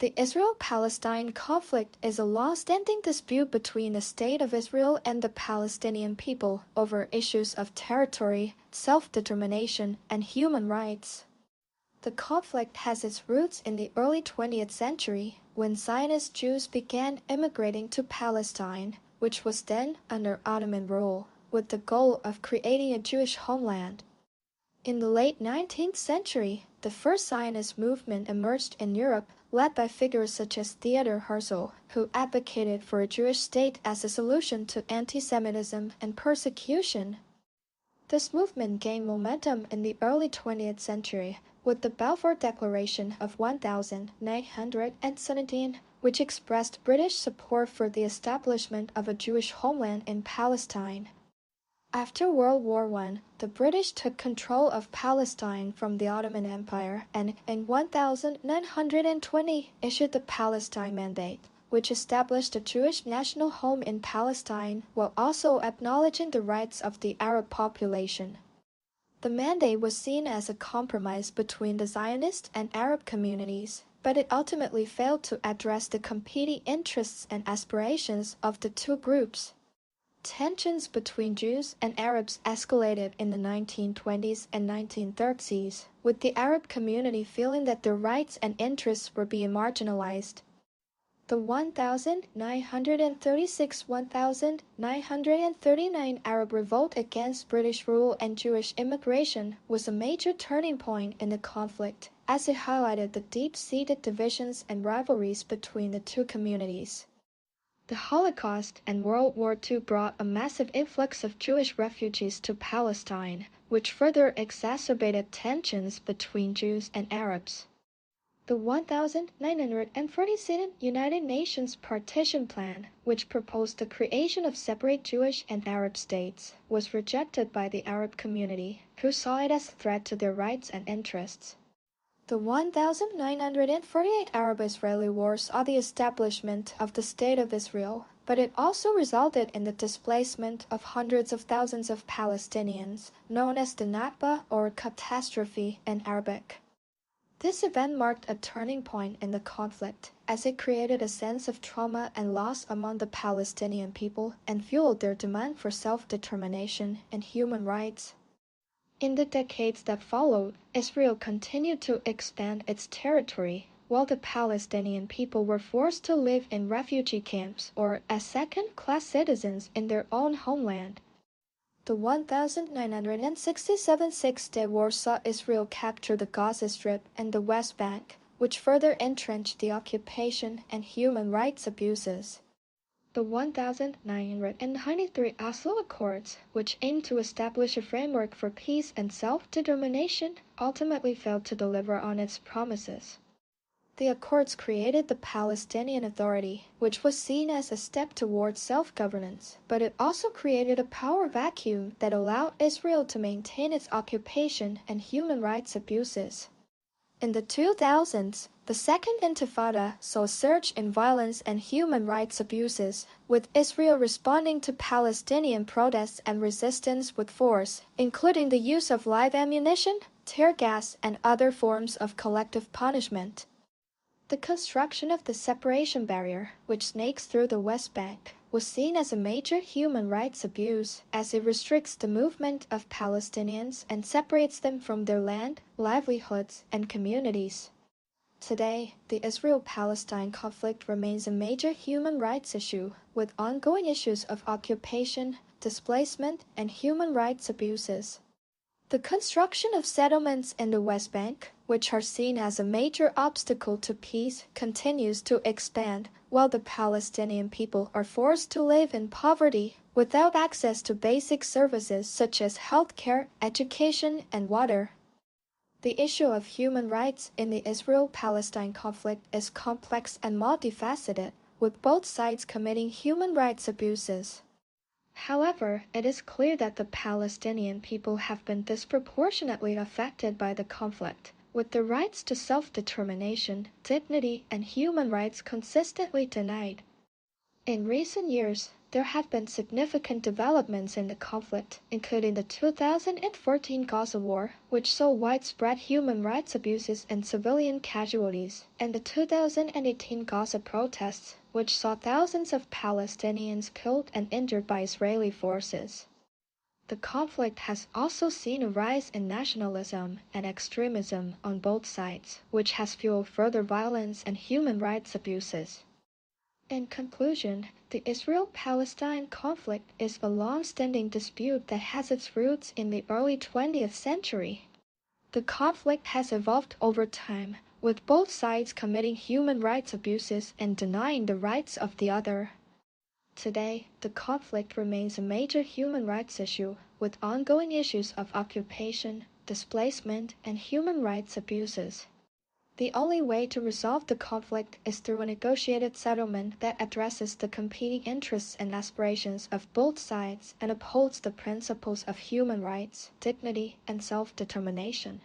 The Israel-Palestine conflict is a long-standing dispute between the State of Israel and the Palestinian people over issues of territory, self-determination, and human rights. The conflict has its roots in the early 20th century, when Zionist Jews began immigrating to Palestine, which was then under Ottoman rule, with the goal of creating a Jewish homeland. In the late 19th century, the first Zionist movement emerged in Europe, led by figures such as Theodor Herzl, who advocated for a Jewish state as a solution to anti-Semitism and persecution. This movement gained momentum in the early 20th century, with the Balfour Declaration of 1917, which expressed British support for the establishment of a Jewish homeland in Palestine. After World War I, the British took control of Palestine from the Ottoman Empire and in 1920 issued the Palestine Mandate, which established a Jewish national home in Palestine while also acknowledging the rights of the Arab population. The mandate was seen as a compromise between the Zionist and Arab communities, but it ultimately failed to address the competing interests and aspirations of the two groups. Tensions between Jews and Arabs escalated in the 1920s and 1930s, with the Arab community feeling that their rights and interests were being marginalized. The 1936–1939 Arab Revolt against British rule and Jewish immigration was a major turning point in the conflict, as it highlighted the deep-seated divisions and rivalries between the two communities. The Holocaust and World War II brought a massive influx of Jewish refugees to Palestine, which further exacerbated tensions between Jews and Arabs. The 1947 United Nations Partition Plan, which proposed the creation of separate Jewish and Arab states, was rejected by the Arab community, who saw it as a threat to their rights and interests. The 1948 Arab-Israeli War saw the establishment of the State of Israel, but it also resulted in the displacement of hundreds of thousands of Palestinians, known as the Nakba or catastrophe in Arabic. This event marked a turning point in the conflict, as it created a sense of trauma and loss among the Palestinian people and fueled their demand for self-determination and human rights. In the decades that followed, Israel continued to expand its territory, while the Palestinian people were forced to live in refugee camps or as second-class citizens in their own homeland. The 1967 Six-Day War saw Israel capture the Gaza Strip and the West Bank, which further entrenched the occupation and human rights abuses. The 1993 Oslo Accords, which aimed to establish a framework for peace and self-determination, ultimately failed to deliver on its promises. The Accords created the Palestinian Authority, which was seen as a step towards self-governance, but it also created a power vacuum that allowed Israel to maintain its occupation and human rights abuses. In the 2000s, the Second Intifada saw a surge in violence and human rights abuses, with Israel responding to Palestinian protests and resistance with force, including the use of live ammunition, tear gas, and other forms of collective punishment. The construction of the separation barrier, which snakes through the West Bank, was seen as a major human rights abuse, as it restricts the movement of Palestinians and separates them from their land, livelihoods, and communities. Today, the Israel-Palestine conflict remains a major human rights issue, with ongoing issues of occupation, displacement, and human rights abuses. The construction of settlements in the West Bank, which are seen as a major obstacle to peace, continues to expand, while the Palestinian people are forced to live in poverty, without access to basic services such as healthcare, education, and water. The issue of human rights in the Israel-Palestine conflict is complex and multifaceted, with both sides committing human rights abuses. However, it is clear that the Palestinian people have been disproportionately affected by the conflict, with their rights to self-determination, dignity, and human rights consistently denied. In recent years, There have been significant developments in the conflict, including the 2014 Gaza War, which saw widespread human rights abuses and civilian casualties, and the 2018 Gaza protests, which saw thousands of Palestinians killed and injured by Israeli forces. The conflict has also seen a rise in nationalism and extremism on both sides, which has fueled further violence and human rights abuses. In conclusion, the Israel-Palestine conflict is a long-standing dispute that has its roots in the early 20th century. The conflict has evolved over time, with both sides committing human rights abuses and denying the rights of the other. Today, the conflict remains a major human rights issue, with ongoing issues of occupation, displacement, and human rights abuses. The only way to resolve the conflict is through a negotiated settlement that addresses the competing interests and aspirations of both sides and upholds the principles of human rights, dignity, and self-determination.